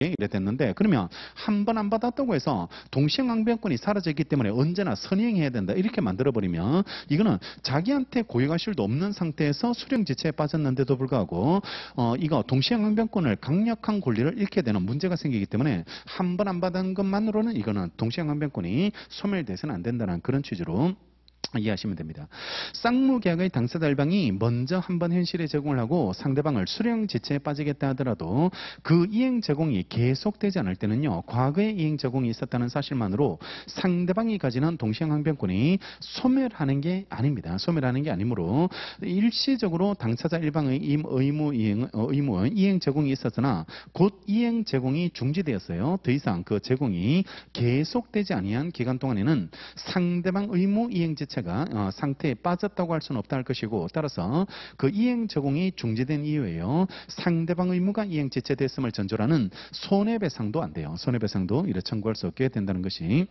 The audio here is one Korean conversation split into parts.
이래 됐는데 그러면 한 번 안 받았다고 해서 동시행항변권이 사라졌기 때문에 언제나 선행해야 된다 이렇게 만들어버리면 이거는 자기한테 고유가 실도 없는 상태에서 수령지체에 빠졌는데도 불구하고 이거 동시행항변권을 강력한 권리를 잃게 되는 문제가 생기기 때문에 한 번 안 받은 것만으로는 이거는 동시행항변권이 소멸돼서는 안 된다는 그런 취지로 이해하시면 됩니다. 쌍무계약의 당사자 일방이 먼저 한번 현실에 제공을 하고 상대방을 수령 지체에 빠지겠다 하더라도 그 이행 제공이 계속되지 않을 때는요. 과거에 이행 제공이 있었다는 사실만으로 상대방이 가지는 동시행항변권이 소멸하는 게 아닙니다. 소멸하는 게 아니므로 일시적으로 당사자 일방의 의무 이행 제공이 있었으나 곧 이행 제공이 중지되었어요. 더 이상 그 제공이 계속되지 아니한 기간 동안에는 상대방 의무 이행 지체가 상태에 빠졌다고 할 수는 없다 할 것이고 따라서 그 이행 제공이 중지된 이후에요. 상대방 의무가 이행 지체됐음을 전제로 하는 손해배상도 안 돼요. 손해배상도 이래 청구할 수 없게 된다는 것이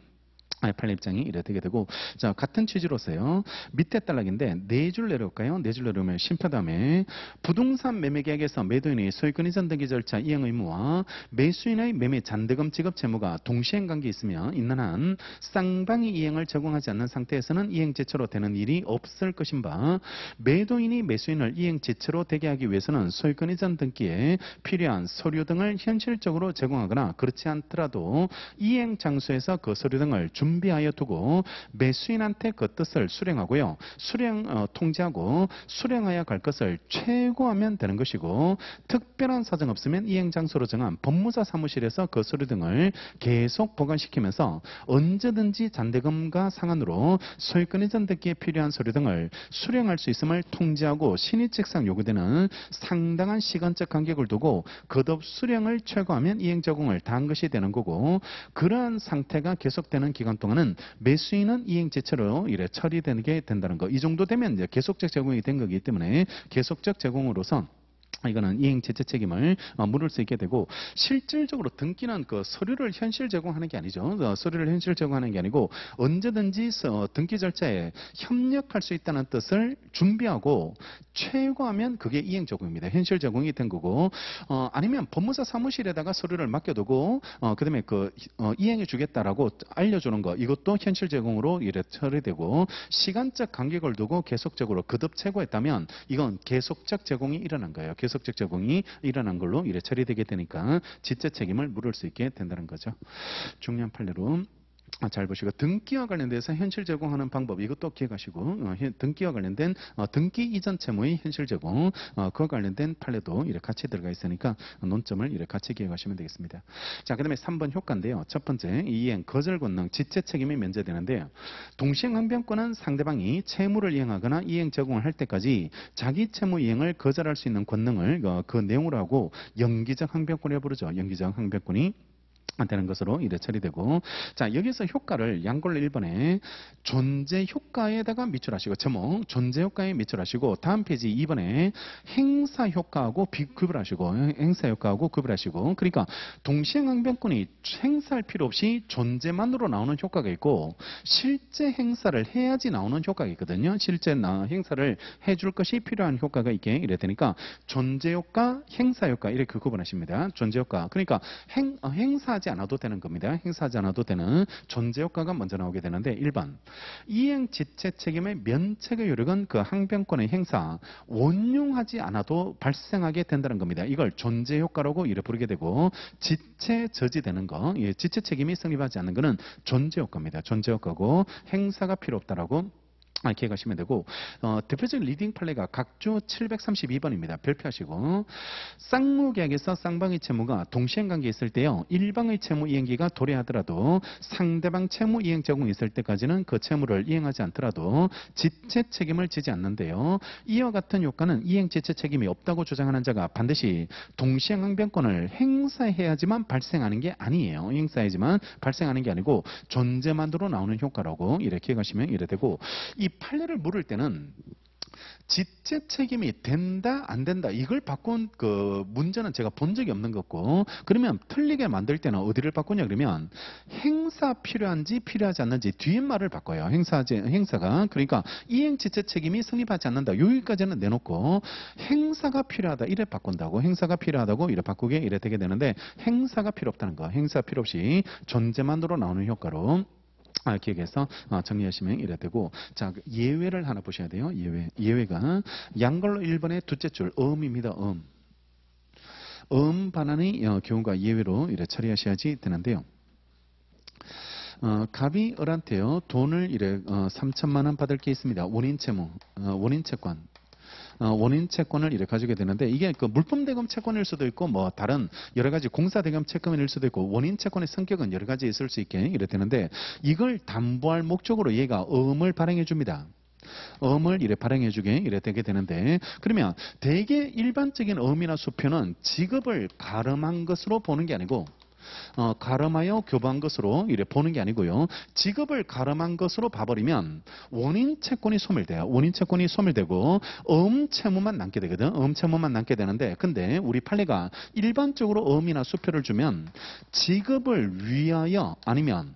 판례 입장이 이래 되게 되고 자 같은 취지로서요. 밑에 단락인데 네 줄 내려올까요? 네 줄 내려오면 심표 다음에 부동산 매매 계약에서 매도인의 소유권 이전 등기 절차 이행 의무와 매수인의 매매 잔대금 지급 채무가 동시행 관계 있는 한 쌍방이 이행을 제공하지 않는 상태에서는 이행 지체로 되는 일이 없을 것인 바 매도인이 매수인을 이행 지체로 되게 하기 위해서는 소유권 이전 등기에 필요한 서류 등을 현실적으로 제공하거나 그렇지 않더라도 이행 장소에서 그 서류 등을 준비하여 두고 매수인한테 그 뜻을 수령하고요. 통지하고 수령하여 갈 것을 최고하면 되는 것이고 특별한 사정 없으면 이행 장소로 정한 법무사 사무실에서 그 서류 등을 계속 보관시키면서 언제든지 잔대금과 상한으로 소유권 이전 등기에 필요한 서류 등을 수령할 수 있음을 통지하고 신의칙상 요구되는 상당한 시간적 간격을 두고 거듭 수령을 최고하면 이행 제공을 다한 것이 되는 거고 그러한 상태가 계속되는 기간 동안은 매수인은 이행 지체로 이래 처리되게 된다는 거. 이 정도 되면 이제 계속적 제공이 된 거기 때문에 계속적 제공으로선 이거는 이행 지체 책임을 물을 수 있게 되고 실질적으로 등기는 그 서류를 현실 제공하는 게 아니죠. 서류를 현실 제공하는 게 아니고 언제든지 등기 절차에 협력할 수 있다는 뜻을 준비하고 최고하면 그게 이행 제공입니다. 현실 제공이 된 거고 아니면 법무사 사무실에다가 서류를 맡겨두고 그다음에 이행해 주겠다라고 알려주는 거 이것도 현실 제공으로 이래 처리되고 시간적 간격을 두고 계속적으로 거듭 최고했다면 이건 계속적 제공이 일어난 거예요. 계속적 제공이 일어난 걸로 이래 처리되게 되니까 지체 책임을 물을 수 있게 된다는 거죠. 중요한 판례로 잘 보시고 등기와 관련돼서 현실 제공하는 방법 이것도 기억하시고 등기와 관련된 등기 이전 채무의 현실 제공 그와 관련된 판례도 이렇게 같이 들어가 있으니까 논점을 이렇게 같이 기억하시면 되겠습니다. 자, 그다음에 3번 효과인데요. 첫 번째 이행 거절 권능 지체 책임이 면제되는데요. 동시행항변권은 상대방이 채무를 이행하거나 이행 제공을 할 때까지 자기 채무 이행을 거절할 수 있는 권능을 그 내용으로 하고 영기적 항변권이라고 부르죠. 영기적 항변권이 되는 것으로 이래 처리되고 자 여기서 효과를 양걸로 1번에 존재 효과에다가 밑줄하시고 제목 존재 효과에 밑줄하시고 다음 페이지 2번에 행사 효과하고 구별하시고 행사 효과하고 구별하시고 그러니까 동시행항변권이 행사할 필요 없이 존재만으로 나오는 효과가 있고 실제 행사를 해야지 나오는 효과가 있거든요. 실제 행사를 해줄 것이 필요한 효과가 있게 이래 되니까 존재 효과, 행사 효과 이렇게 구분하십니다. 존재 효과 그러니까 행사하지 않아도 되는 겁니다. 행사하지 않아도 되는 존재 효과가 먼저 나오게 되는데 1번 이행 지체 책임의 면책의 요력은 그 항변권의 행사 원용하지 않아도 발생하게 된다는 겁니다. 이걸 존재 효과라고 이래 부르게 되고 지체 저지되는 거 지체 책임이 성립하지 않는 것은 존재 효과입니다. 존재 효과고 행사가 필요 없다라고 기억하시면 되고 대표적인 리딩 판례가 각조 732번입니다. 별표하시고 쌍무계약에서 쌍방의 채무가 동시행관계에 있을 때요. 일방의 채무 이행기가 도래하더라도 상대방 채무 이행 제공이 있을 때까지는 그 채무를 이행하지 않더라도 지체 책임을 지지 않는데요. 이와 같은 효과는 이행 지체 책임이 없다고 주장하는 자가 반드시 동시행항변권을 행사해야지만 발생하는 게 아니에요. 행사해야지만 발생하는 게 아니고 존재만으로 나오는 효과라고 이렇게 기억하시면 이래 되고 이 판례를 물을 때는 지체 책임이 된다 안 된다 이걸 바꾼 그 문제는 제가 본 적이 없는 거고, 그러면 틀리게 만들 때는 어디를 바꾸냐 그러면 행사 필요한지 필요하지 않는지 뒤에 말을 바꿔요. 행사가 그러니까 이행 지체 책임이 성립하지 않는다 여기까지는 내놓고 행사가 필요하다 이래 바꾼다고, 행사가 필요하다고 이래 바꾸게 이래 되게 되는데, 행사가 필요 없다는 거, 행사 필요 없이 존재만으로 나오는 효과로 기억해서 정리하시면 이래 되고, 자, 예외를 하나 보셔야 돼요. 예외가 양걸로 1번의 둘째 줄 음입니다. 반환의 경우가 예외로 이래 처리하셔야지 되는데요. 갑이 을한테요 돈을 이래 3천만 원 받을 게 있습니다. 원인 채무, 원인 채권. 원인 채권을 이렇게 가지게 되는데, 이게 그 물품 대금 채권일 수도 있고 뭐 다른 여러 가지 공사 대금 채권일 수도 있고, 원인 채권의 성격은 여러 가지 있을 수 있게 이래 되는데, 이걸 담보할 목적으로 얘가 음을 발행해 줍니다. 음을 이래 발행해 주게 이래 되게 되는데, 그러면 대개 일반적인 음이나 수표는 지급을 가름한 것으로 보는 게 아니고 가름하여 교부한 것으로 이래 보는 게 아니고요. 지급을 가름한 것으로 봐버리면 원인 채권이 소멸돼요. 원인 채권이 소멸되고 채무만 남게 되거든. 채무만 남게 되는데, 근데 우리 판례가 일반적으로 음이나 수표를 주면 지급을 위하여 아니면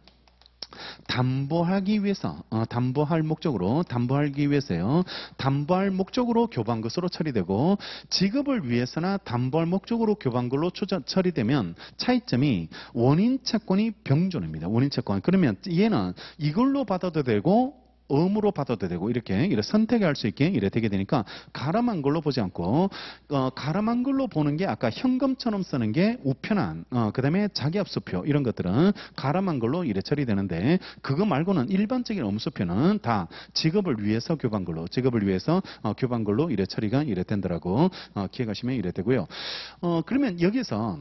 담보하기 위해서, 담보할 목적으로, 담보하기 위해서요. 담보할 목적으로 교부한 것으로 처리되고, 지급을 위해서나 담보할 목적으로 교부한 걸로 처리되면 차이점이 원인 채권이 병존입니다. 원인 채권. 그러면 얘는 이걸로 받아도 되고 음으로 받아도 되고 이렇게 선택할 수 있게 이래 되게 되니까, 가름한 걸로 보지 않고 가름한 걸로 보는 게 아까 현금처럼 쓰는 게 우편한, 그다음에 자기압수표 이런 것들은 가름한 걸로 이래 처리되는데, 그거 말고는 일반적인 음수표는 다 지급을 위해서 교부한 걸로, 지급을 위해서 교부한 걸로 이래 처리가 이래 된다라고 기억하시면 이래 되고요. 그러면 여기서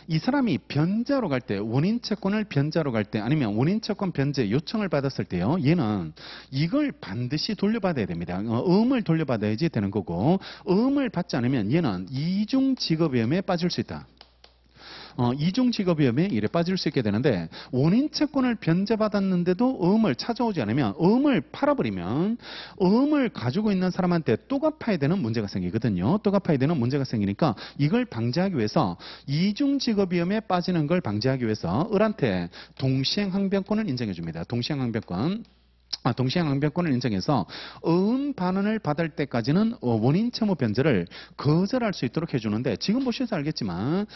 이 사람이 변제하러 갈 때, 원인 채권을 변제하러 갈 때, 아니면 원인 채권 변제 요청을 받았을 때요, 얘는 이걸 반드시 돌려받아야 됩니다. 음을 돌려받아야지 되는 거고, 음을 받지 않으면 얘는 이중 지급 위험에 빠질 수 있다. 이중 지급 위험에 이래 빠질 수 있게 되는데, 원인 채권을 변제받았는데도 음을 찾아오지 않으면, 음을 팔아버리면 음을 가지고 있는 사람한테 또 갚아야 되는 문제가 생기거든요. 또 갚아야 되는 문제가 생기니까, 이걸 방지하기 위해서, 이중 지급 위험에 빠지는 걸 방지하기 위해서 을한테 동시행 항변권을 인정해 줍니다. 동시행 항변권. 동시행 항변권을 인정해서 반환을 받을 때까지는 원인 채무 변제를 거절할 수 있도록 해주는데, 지금 보셔서 알겠지만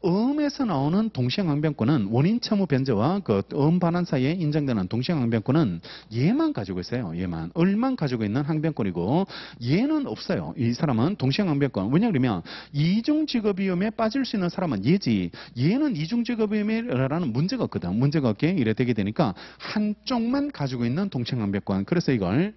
음에서 나오는 동시행 항변권은 원인 채무 변제와 그 반환 사이에 인정되는 동시행 항변권은 얘만 가지고 있어요. 얘만. 을만 가지고 있는 항변권이고, 얘는 없어요. 이 사람은 동시행 항변권. 왜냐하면 이중 지급 위험에 빠질 수 있는 사람은 얘지, 얘는 이중 지급 위험이라는 문제가 없거든. 문제가 없게 이래 되게 되니까 한쪽만 가지고 있는 동시행 항변권. 그래서 이걸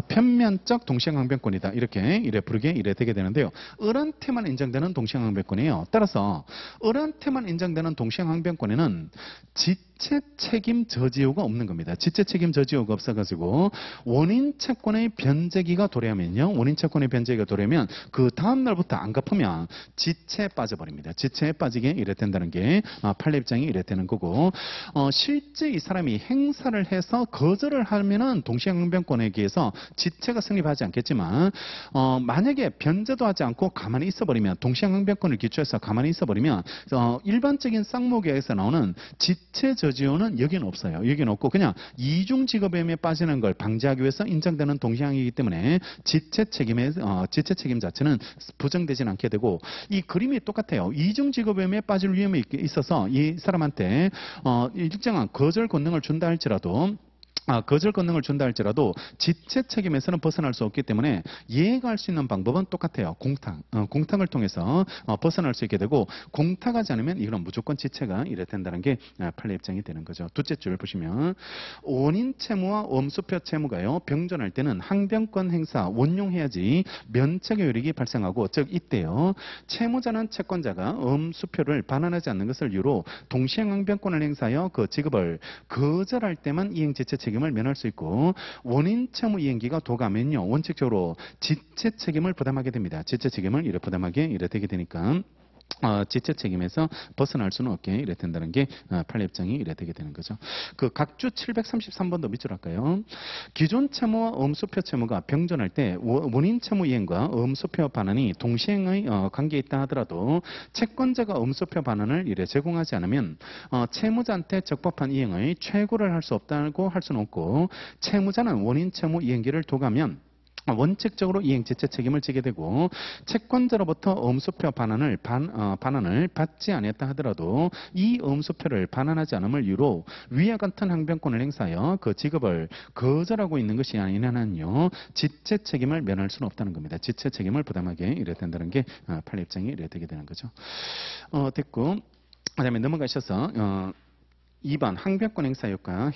편면적 동시행 항변권이다. 이래 부르게 이래 되게 되는데요. 을한테만 인정되는 동시행 항변권이에요. 따라서 을한테만 인정되는 동시행 항변권에는 지체 책임 저지효가 없는 겁니다. 지체 책임 저지효가 없어가지고 원인 채권의 변제기가 도래하면요. 원인 채권의 변제기가 도래하면 그 다음 날부터 안 갚으면 지체에 빠져버립니다. 지체에 빠지게 이래 된다는 게 판례 입장이 이래 되는 거고, 실제 이 사람이 행사를 해서 거절을 하면은 동시행 항변권에 의해서 지체가 성립하지 않겠지만, 만약에 변제도 하지 않고 가만히 있어버리면, 동시행 항변권을 기초해서 가만히 있어버리면 일반적인 쌍무계에서 나오는 지체 저지효는 여기는 없어요. 여기는 없고 그냥 이중 지급위험에 빠지는 걸 방지하기 위해서 인정되는 동시행이기 때문에 지체 책임 자체는 부정되지는 않게 되고, 이 그림이 똑같아요. 이중 지급위험에 빠질 위험이 있어서 이 사람한테 일정한 거절 권능을 준다 할지라도, 거절 권능을 준다 할지라도 지체 책임에서는 벗어날 수 없기 때문에 얘가 할 수 있는 방법은 똑같아요. 공탁을 통해서 벗어날 수 있게 되고, 공탁하지 않으면 이거는 무조건 지체가 이래 된다는 게 판례 입장이 되는 거죠. 둘째 줄 보시면 원인 채무와 음수표 채무가요 병존할 때는 항변권 행사 원용해야지 면책의 효력이 발생하고, 즉 이때요 채무자는 채권자가 음수표를 반환하지 않는 것을 이유로 동시행 항변권을 행사하여 그 지급을 거절할 때만 이행 지체 책임을 면할 수 있고, 원인 채무 이행기가 도가면요 원칙적으로 지체 책임을 부담하게 됩니다. 지체 책임을 이래 부담하게 이래 되게 되니까 지체 책임에서 벗어날 수는 없게 이래 된다는 게 판례 입장이 이래 되게 되는 거죠. 그 각주 733번도 밑줄 할까요? 기존 채무와 음수표 채무가 병존할 때 원인 채무 이행과 음수표 반환이 동시행의 관계에 있다 하더라도 채권자가 음수표 반환을 이래 제공하지 않으면 채무자한테 적법한 이행의 최고를 할 수 없다고 할 수는 없고, 채무자는 원인 채무 이행기를 도가면 원칙적으로 이행 지체 책임을 지게 되고, 채권자로부터 음수표 반환을 받지 않았다 하더라도 이 음수표를 반환하지 않음을 이유로 위와 같은 항변권을 행사하여 그 지급을 거절하고 있는 것이 아니냐면요, 지체 책임을 면할 수는 없다는 겁니다. 지체 책임을 부담하게 이래 된다는 게 판례 입장이 이래 되게 되는 거죠. 됐고, 그다음에 넘어가셔서 2번 항변권 행사효과,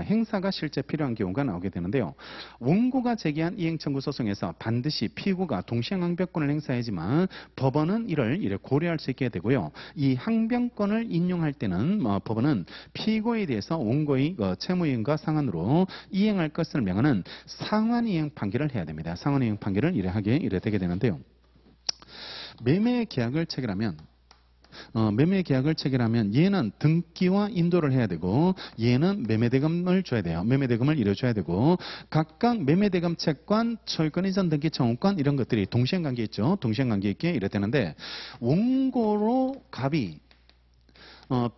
행사가 실제 필요한 경우가 나오게 되는데요. 원고가 제기한 이행 청구 소송에서 반드시 피고가 동시행 항변권을 행사하지만 법원은 이를 고려할 수 있게 되고요. 이 항변권을 인용할 때는 법원은 피고에 대해서 원고의 채무이행과 상환으로 이행할 것을 명하는 상환이행 판결을 해야 됩니다. 상환이행 판결을 이래 되게 되는데요. 매매 계약을 체결하면 얘는 등기와 인도를 해야 되고, 얘는 매매대금을 줘야 돼요. 매매대금을 이뤄줘야 되고, 각각 매매대금 채권, 소유권 이전 등기 청구권 이런 것들이 동시행관계 있죠. 동시행관계 있게 이래 되는데, 원고로 갑이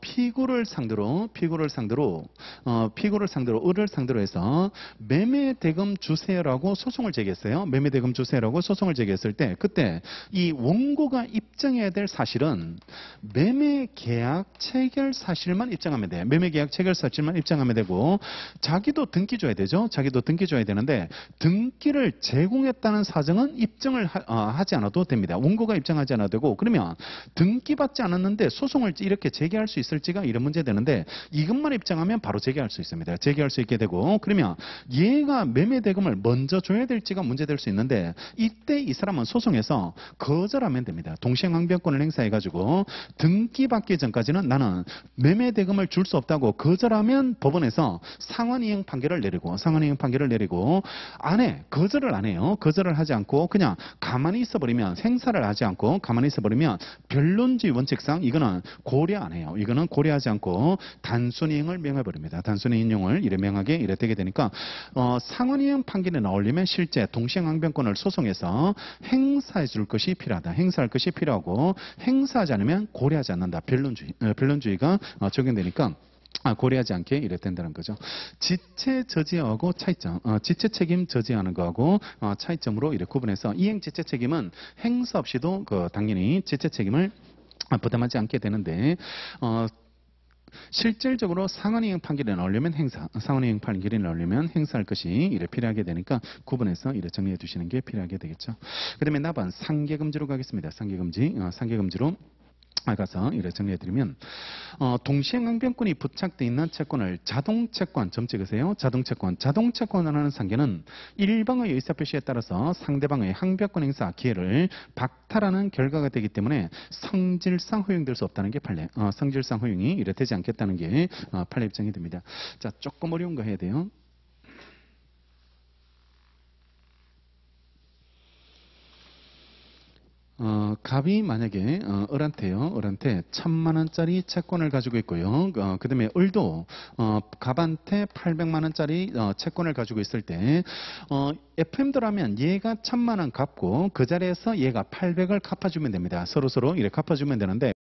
피고를 상대로 을을 상대로 해서 매매대금 주세요라고 소송을 제기했어요. 매매대금 주세요라고 소송을 제기했을 때, 그때 이 원고가 입증해야 될 사실은 매매계약 체결 사실만 입증하면 돼요. 매매계약 체결 사실만 입증하면 되고, 자기도 등기 줘야 되죠. 자기도 등기 줘야 되는데, 등기를 제공했다는 사정은 입증을 하지 않아도 됩니다. 원고가 입증하지 않아도 되고, 그러면 등기받지 않았는데 소송을 이렇게 제기할 수 있을지가 이런 문제 되는데, 이것만 입증하면 바로 제기할 수 있습니다. 제기할 수 있게 되고, 그러면 얘가 매매대금을 먼저 줘야 될지가 문제될 수 있는데, 이때 이 사람은 소송에서 거절하면 됩니다. 동시행항변권을 행사해가지고 등기받기 전까지는 나는 매매대금을 줄 수 없다고 거절하면 법원에서 상환이행 판결을 내리고, 거절을 안 해요. 거절을 하지 않고 그냥 가만히 있어버리면, 행사를 하지 않고 가만히 있어버리면 변론주의 원칙상 이거는 고려 안 해요. 이거는 고려하지 않고 단순이행을 명해버립니다. 단순히 인용을 명하게 되게 되니까, 상환이행 판결이 나오려면 실제 동시행항변권을 소송해서 행사해 줄 것이 필요하다. 행사할 것이 필요하고, 행사하지 않으면 고려하지 않는다. 변론주의가 적용되니까 고려하지 않게 이래 된다는 거죠. 지체 저지하고 차이점, 지체 책임 저지하는 거하고 차이점으로 이렇게 구분해서, 이행 지체 책임은 행사 없이도 당연히 지체 책임을 부담하지 않게 되는데, 실질적으로 상환이행 판결이 나오려면 상환이행 판결이 나오려면 행사할 것이 이래 필요하게 되니까 구분해서 이래 정리해 두시는 게 필요하게 되겠죠. 그 다음에 나반 상계금지로 가겠습니다. 상계금지로 가서 이래 정리해드리면, 동시행항변권이 부착되어 있는 채권을 자동채권, 점 찍으세요. 자동채권을 하는 상계는 일방의 의사표시에 따라서 상대방의 항변권 행사 기회를 박탈하는 결과가 되기 때문에 성질상 허용될 수 없다는 게 판례. 성질상 허용이 이래 되지 않겠다는 게 판례 입장이 됩니다. 자, 조금 어려운 거 해야 돼요. 갑이 만약에 을한테 1,000만 원짜리 채권을 가지고 있고요. 그 다음에 을도 갑한테 800만 원짜리 채권을 가지고 있을 때, FM도라면 얘가 1,000만 원 갚고 그 자리에서 얘가 800을 갚아주면 됩니다. 서로 이렇게 갚아주면 되는데,